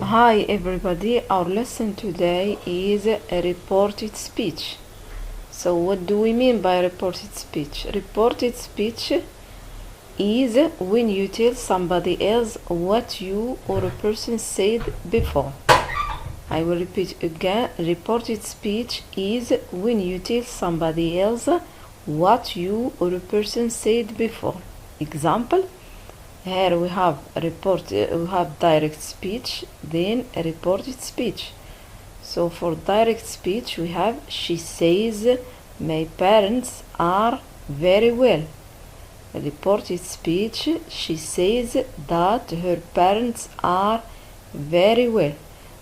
Hi everybody, our lesson today is a reported speech. So what do we mean by reported speech? Reported speech is when you tell somebody else what you or a person said before. I will repeat again. Reported speech is when you tell somebody else what you or a person said before. Example: here we have direct speech, then a reported speech. So for direct speech we have she says my parents are very well. Reported speech, she says that her parents are very well.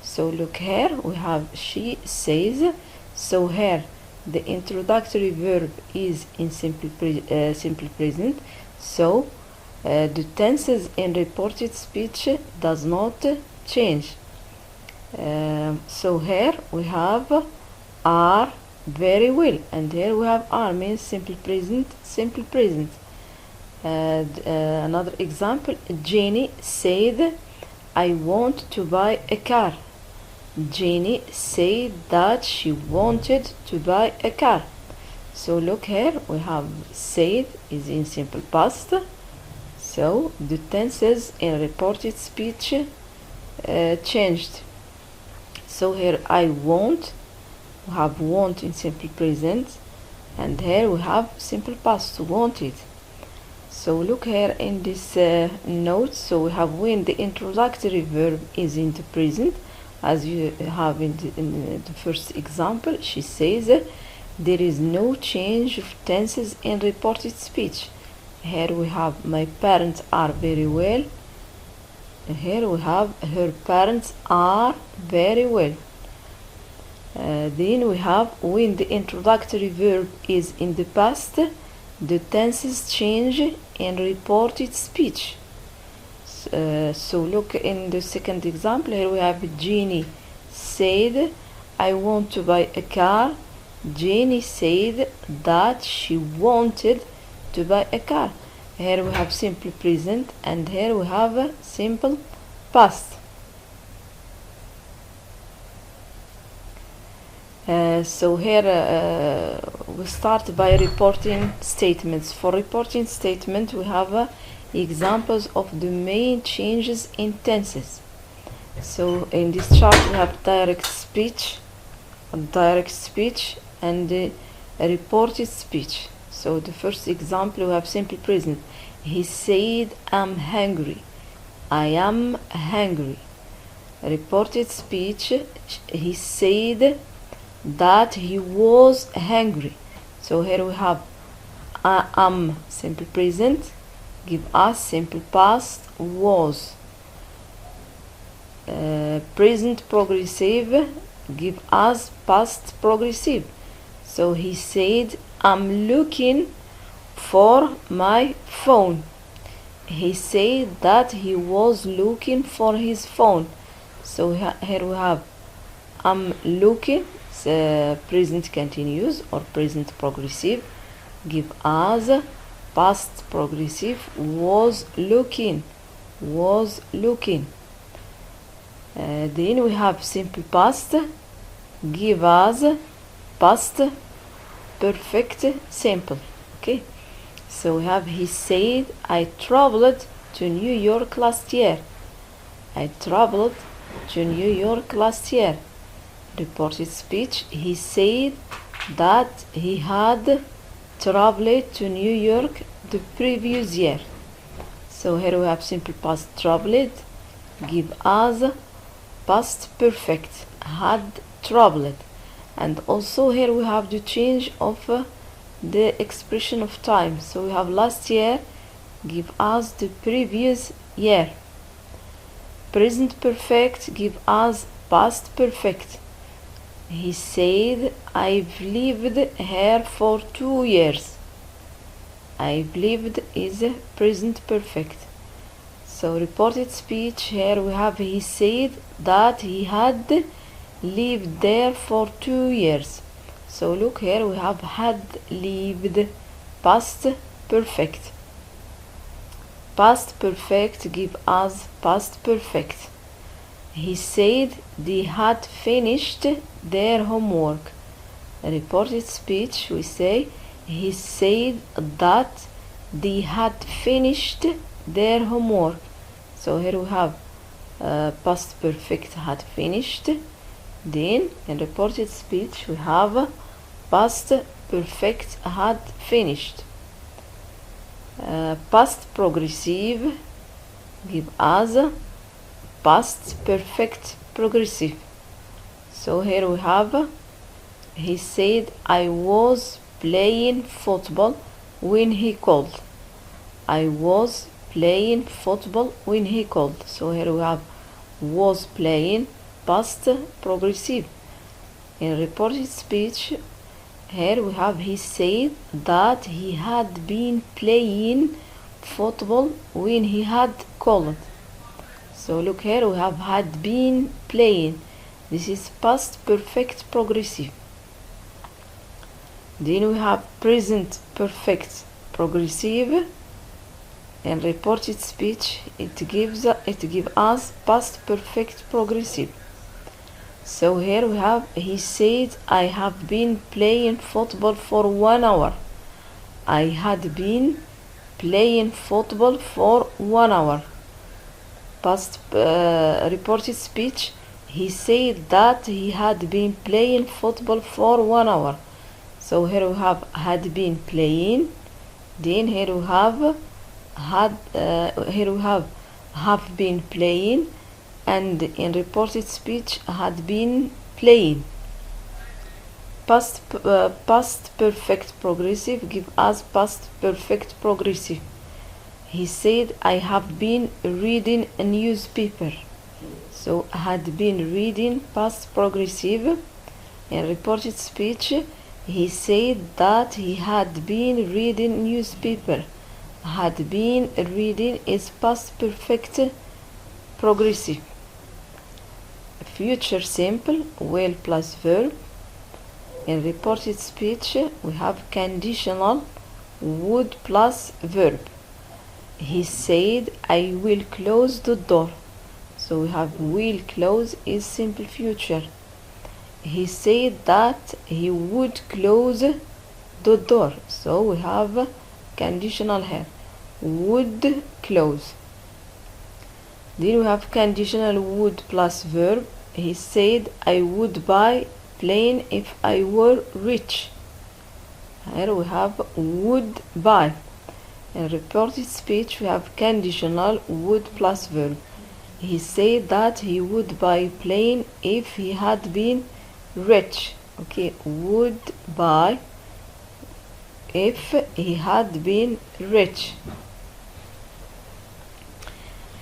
So look here, we have she says. So here the introductory verb is in simple present. So the tenses in reported speech does not change. So here we have are very well, and here we have are means simple present. Another example: Jenny said I want to buy a car. Jenny said that she wanted to buy a car. So look here, we have said is in simple past. So the tenses in reported speech changed. So here I want, we have want in simple present, and here we have simple past, wanted. So look here in this note. So we have when the introductory verb is in the present, as you have in the first example. She says there is no change of tenses in reported speech. Here we have my parents are very well. Here we have her parents are very well. Then we have when the introductory verb is in the past, the tenses change in reported speech. So look in the second example. Here we have Jenny said I want to buy a car. Jenny said that she wanted to buy a car. Here we have simple present, and here we have a simple past. So here we start by reporting statements. For reporting statement we have examples of the main changes in tenses. So in this chart we have direct speech and reported speech. So the first example we have simple present. He said I'm hungry. I am hungry. Reported speech, he said that he was hungry. So here we have I am simple present, give us simple past, was. Present progressive, give us past progressive. So he said I'm looking for my phone. He said that he was looking for his phone. So here we have I'm looking, present continuous or present progressive, give us past progressive, was looking. Then we have simple past, give us past perfect simple. Okay, so we have he said I traveled to New York last year. I traveled to New York last year. Reported speech, he said that he had traveled to New York the previous year. So here we have simple past traveled, give us past perfect, had traveled. And also here we have the change of the expression of time. So we have last year, give us the previous year. Present perfect, give us past perfect. He said I've lived here for 2 years. I've lived is present perfect. So reported speech, here we have he said that he had lived there for 2 years. So look here, we have had lived, past perfect. Past perfect give us past perfect. he said they had finished their homework. Reported speech, we say he said that they had finished their homework. So here we have past perfect had finished. Then in reported speech we have past perfect had finished. Past progressive give us past perfect progressive. So here we have he said I was playing football when he called. I was playing football when he called. So here we have was playing past progressive. In reported speech here we have he said that he had been playing football when he had called. So look here we have had been playing. This is past perfect progressive. Then we have present perfect progressive. In reported speech it gives us past perfect progressive. So here we have he said I have been playing football for 1 hour. I had been playing football for 1 hour. Past reported speech he said that he had been playing football for 1 hour. So here we have had been playing. Then here we have have been playing, and in reported speech had been playing. Past perfect progressive give us past perfect progressive. He said I have been reading a newspaper. So had been reading past progressive. In reported speech he said that he had been reading newspaper. Had been reading is past perfect progressive. Future simple will plus verb. In reported speech we have conditional would plus verb. He said I will close the door. So we have will close is simple future. He said that he would close the door. So we have conditional here. Would close. Then we have conditional would plus verb. He said I would buy plane if I were rich. Here we have would buy. In reported speech we have conditional would plus verb. He said that he would buy plane if he had been rich. Okay, would buy if he had been rich.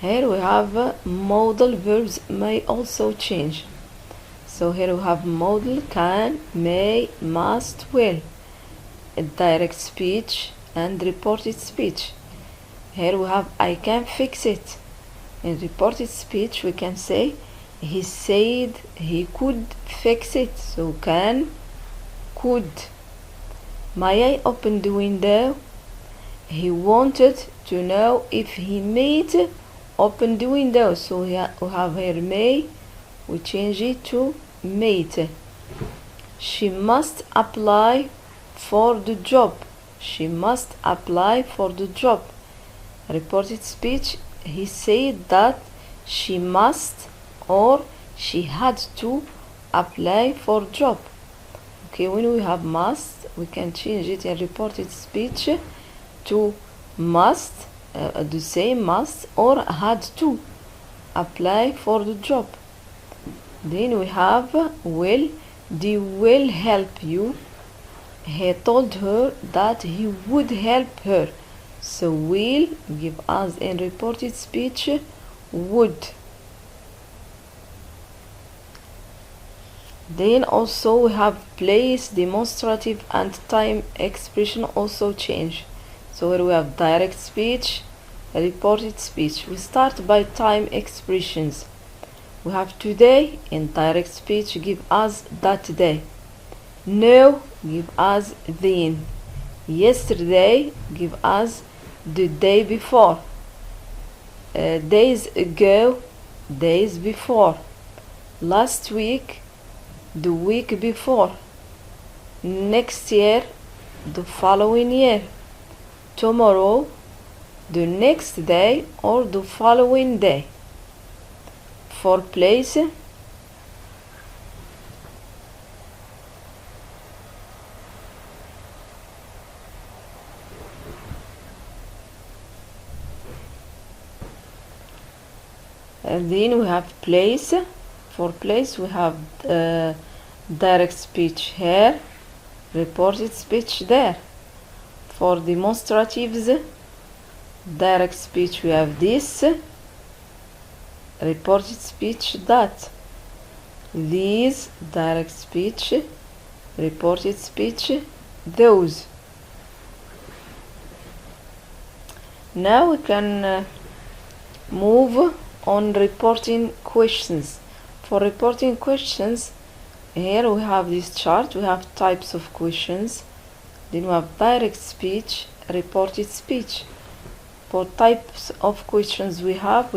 Here we have modal verbs may also change. So here we have modal can, may, must, will. Direct speech and reported speech. Here we have I can fix it. In reported speech we can say he said he could fix it. So can, could. May I open the window? He wanted to know if he made open the window. So we have here may, we change it to made. She must apply for the job. She must apply for the job. Reported speech, he said that she must or she had to apply for job. Okay, when we have must, we can change it in reported speech to must, the same must, or had to apply for the job. Then we have will. They will help you. He told her that he would help her. So will give us in reported speech would. Then also we have place, demonstrative and time expression also change. So here we have direct speech, reported speech. We start by time expressions. We have today in direct speech give us that day. No give us then. Yesterday give us the day before. Days ago days before, last week, the week before, next year, the following year, tomorrow, the next day or the following day. For place, and then we have place. For place we have direct speech here, reported speech there. For demonstratives, direct speech we have this, reported speech that, these, direct speech, reported speech those. Now we can move on reporting questions. For reporting questions, here we have this chart. We have types of questions. Then we have direct speech, reported speech. For types of questions we have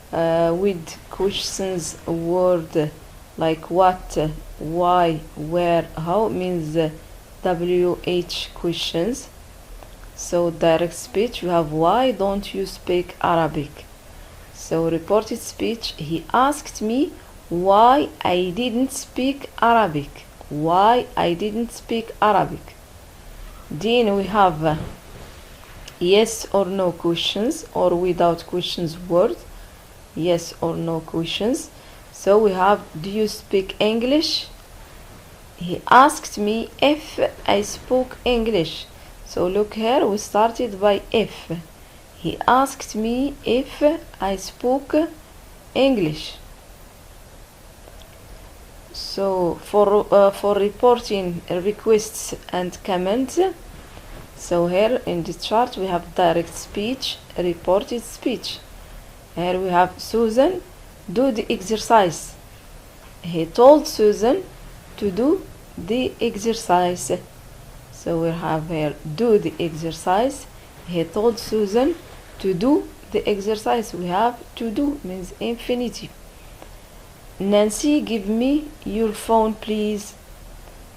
with questions word like what, why, where, how means WH questions. So direct speech, you have why don't you speak Arabic? So reported speech, he asked me why I didn't speak Arabic. Why I didn't speak Arabic. Then we have yes or no questions, or without questions word, yes or no questions. So we have, do you speak English? He asked me if I spoke English. So look here, we started by if. He asked me if I spoke English. So for reporting requests and comments, so here in the chart we have direct speech, reported speech. Here we have Susan, do the exercise. He told Susan to do the exercise. So we have here do the exercise. He told Susan to do the exercise. We have to do means infinitive. Nancy, give me your phone please.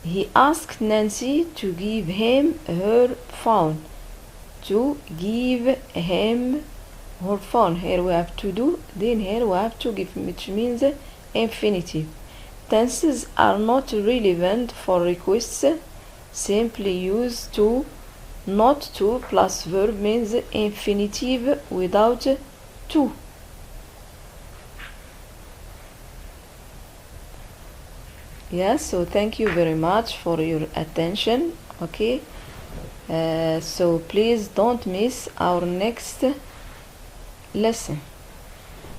He asked Nancy to give him her phone. To give him her phone. Here we have to do, then here we have to give, which means infinitive. Tenses are not relevant for requests. Simply use to, not to plus verb means infinitive without to. Yes, so thank you very much for your attention. Okay, so please don't miss our next lesson.